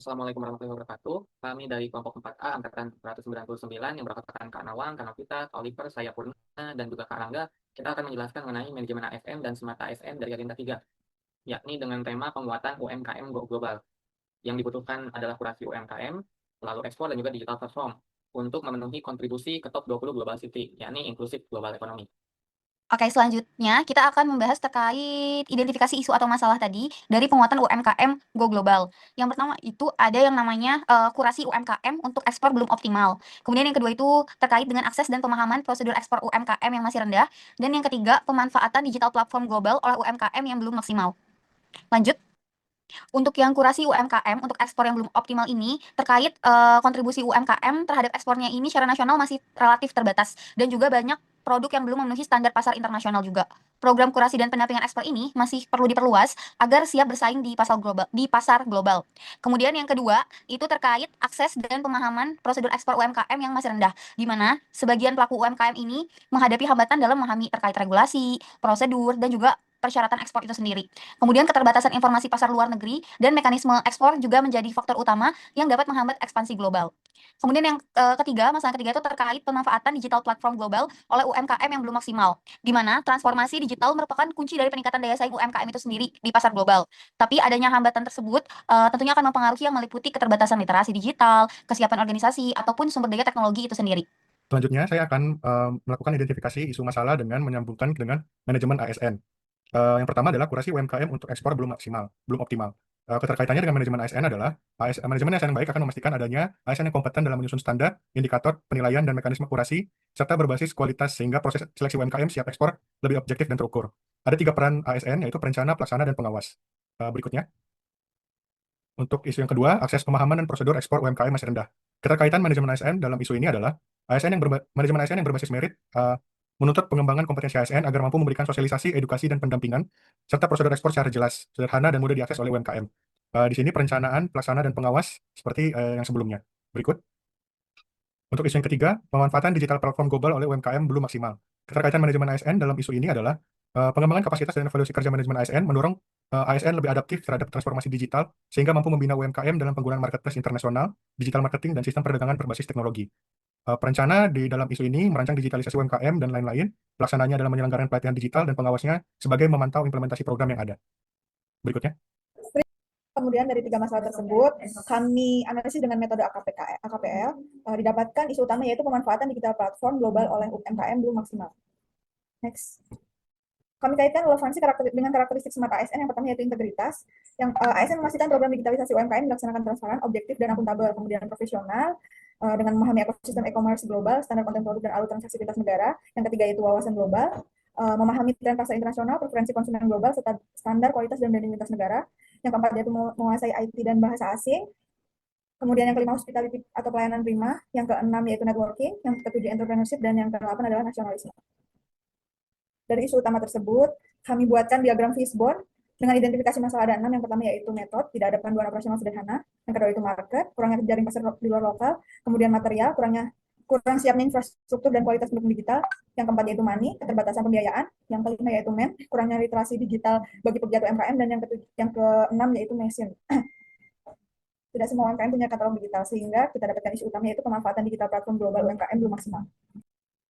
Assalamualaikum warahmatullahi wabarakatuh. Kami dari kelompok 4A angkatan 199 yang beranggotakan Kak Nawang, Kak Novita, Kak Oliver, saya Purna, dan juga Kak Rangga. Kita akan menjelaskan mengenai manajemen ASN dan semata ASN dari Agenda 3, yakni dengan tema penguatan UMKM Go Global. Yang dibutuhkan adalah kurasi UMKM, lalu ekspor dan juga digital platform untuk memenuhi kontribusi ke top 20 Global City, yakni inklusif global ekonomi. Oke, selanjutnya kita akan membahas terkait identifikasi isu atau masalah tadi dari penguatan UMKM Go Global. Yang pertama itu ada yang namanya kurasi UMKM untuk ekspor belum optimal. Kemudian yang kedua itu terkait dengan akses dan pemahaman prosedur ekspor UMKM yang masih rendah. Dan yang ketiga, pemanfaatan digital platform global oleh UMKM yang belum maksimal. Lanjut. Untuk yang kurasi UMKM untuk ekspor yang belum optimal ini terkait kontribusi UMKM terhadap ekspornya ini secara nasional masih relatif terbatas dan juga banyak produk yang belum memenuhi standar pasar internasional juga. Program kurasi dan pendampingan ekspor ini masih perlu diperluas agar siap bersaing di pasar global. Kemudian yang kedua itu terkait akses dan pemahaman prosedur ekspor UMKM yang masih rendah, di mana sebagian pelaku UMKM ini menghadapi hambatan dalam memahami terkait regulasi, prosedur, dan juga persyaratan ekspor itu sendiri. Kemudian keterbatasan informasi pasar luar negeri dan mekanisme ekspor juga menjadi faktor utama yang dapat menghambat ekspansi global. Kemudian yang masalah ketiga itu terkait pemanfaatan digital platform global oleh UMKM yang belum maksimal, di mana transformasi digital merupakan kunci dari peningkatan daya saing UMKM itu sendiri di pasar global. Tapi adanya hambatan tersebut tentunya akan mempengaruhi yang meliputi keterbatasan literasi digital, kesiapan organisasi, ataupun sumber daya teknologi itu sendiri. Selanjutnya, saya akan melakukan identifikasi isu masalah dengan menyambungkan dengan manajemen ASN. Yang pertama adalah kurasi UMKM untuk ekspor belum optimal. Keterkaitannya dengan manajemen ASN adalah manajemen ASN yang baik akan memastikan adanya ASN yang kompeten dalam menyusun standar, indikator, penilaian, dan mekanisme kurasi, serta berbasis kualitas sehingga proses seleksi UMKM siap ekspor lebih objektif dan terukur. Ada 3 peran ASN, yaitu perencana, pelaksana, dan pengawas. Berikutnya, untuk isu yang kedua, akses pemahaman dan prosedur ekspor UMKM masih rendah. Keterkaitan manajemen ASN dalam isu ini adalah manajemen ASN yang berbasis merit menuntut pengembangan kompetensi ASN agar mampu memberikan sosialisasi, edukasi, dan pendampingan, serta prosedur ekspor secara jelas, sederhana, dan mudah diakses oleh UMKM. Di sini perencanaan, pelaksana, dan pengawas seperti yang sebelumnya. Berikut. Untuk isu yang ketiga, pemanfaatan digital platform global oleh UMKM belum maksimal. Keterkaitan manajemen ASN dalam isu ini adalah pengembangan kapasitas dan evaluasi kerja manajemen ASN mendorong ASN lebih adaptif terhadap transformasi digital sehingga mampu membina UMKM dalam penggunaan marketplace internasional, digital marketing, dan sistem perdagangan berbasis teknologi. Perencana di dalam isu ini merancang digitalisasi UMKM dan lain-lain, pelaksananya dalam menyelenggarkan pelatihan digital dan pengawasnya sebagai memantau implementasi program yang ada. Berikutnya. Kemudian dari 3 masalah tersebut, kami analisis dengan metode AKPL, didapatkan isu utama yaitu pemanfaatan digital platform global oleh UMKM belum maksimal. Next. Kami kaitkan relevansi dengan karakteristik smart ASN. Yang pertama yaitu integritas. Yang ASN memastikan program digitalisasi UMKM dilaksanakan transparan, objektif, dan akuntabel. Kemudian profesional dengan memahami ekosistem e-commerce global, standar konten produk, dan alur transaksi lintas negara. Yang ketiga yaitu wawasan global, memahami tren pasar internasional, preferensi konsumen global, serta standar kualitas dan branding lintas negara. Yang keempat yaitu menguasai IT dan bahasa asing. Kemudian yang kelima hospitality atau pelayanan prima. Yang keenam yaitu networking. Yang ketujuh entrepreneurship, dan yang kedelapan adalah nasionalisme. Dari isu utama tersebut, kami buatkan diagram fishbone dengan identifikasi masalah ada 6. Yang pertama yaitu metode, tidak ada panduan operasional sederhana. Yang kedua itu market, kurangnya jaring pasar di luar lokal. Kemudian material, kurang siapnya infrastruktur dan kualitas pendukung digital. Yang keempat yaitu money, keterbatasan pembiayaan. Yang kelima yaitu man, kurangnya literasi digital bagi pegiat UMKM. Dan yang keenam yaitu mesin. Tidak semua UMKM punya katalog digital, sehingga kita dapatkan isu utama yaitu pemanfaatan digital platform global UMKM belum maksimal.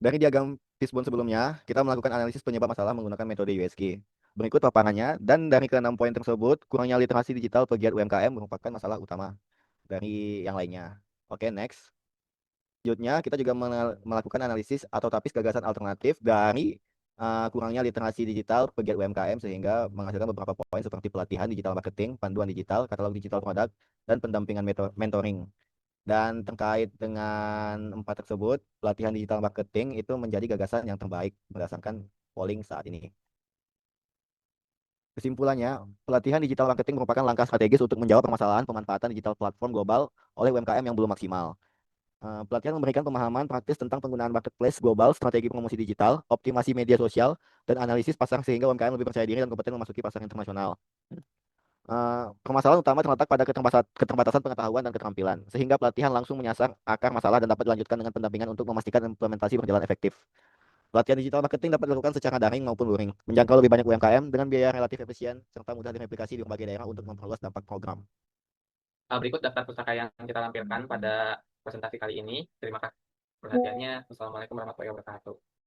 Dari diagram fishbone sebelumnya, kita melakukan analisis penyebab masalah menggunakan metode USG. Berikut paparannya, dan dari ke-6 poin tersebut, kurangnya literasi digital pegiat UMKM merupakan masalah utama dari yang lainnya. Oke, next. Selanjutnya, kita juga melakukan analisis atau tapis gagasan alternatif dari kurangnya literasi digital pegiat UMKM sehingga menghasilkan beberapa poin seperti pelatihan digital marketing, panduan digital, katalog digital produk, dan pendampingan mentoring. Dan terkait dengan 4 tersebut, pelatihan digital marketing itu menjadi gagasan yang terbaik berdasarkan polling saat ini. Kesimpulannya, pelatihan digital marketing merupakan langkah strategis untuk menjawab permasalahan pemanfaatan digital platform global oleh UMKM yang belum maksimal. Pelatihan memberikan pemahaman praktis tentang penggunaan marketplace global, strategi promosi digital, optimasi media sosial, dan analisis pasar sehingga UMKM lebih percaya diri dan kompeten memasuki pasar internasional. Permasalahan utama terletak pada keterbatasan pengetahuan dan keterampilan, sehingga pelatihan langsung menyasar akar masalah dan dapat dilanjutkan dengan pendampingan untuk memastikan implementasi berjalan efektif. Pelatihan digital marketing dapat dilakukan secara daring maupun luring, menjangkau lebih banyak UMKM dengan biaya relatif efisien, serta mudah direplikasi di berbagai daerah untuk memperluas dampak program. Berikut daftar pustaka yang kita lampirkan pada presentasi kali ini. Terima kasih perhatiannya. Wassalamualaikum warahmatullahi wabarakatuh.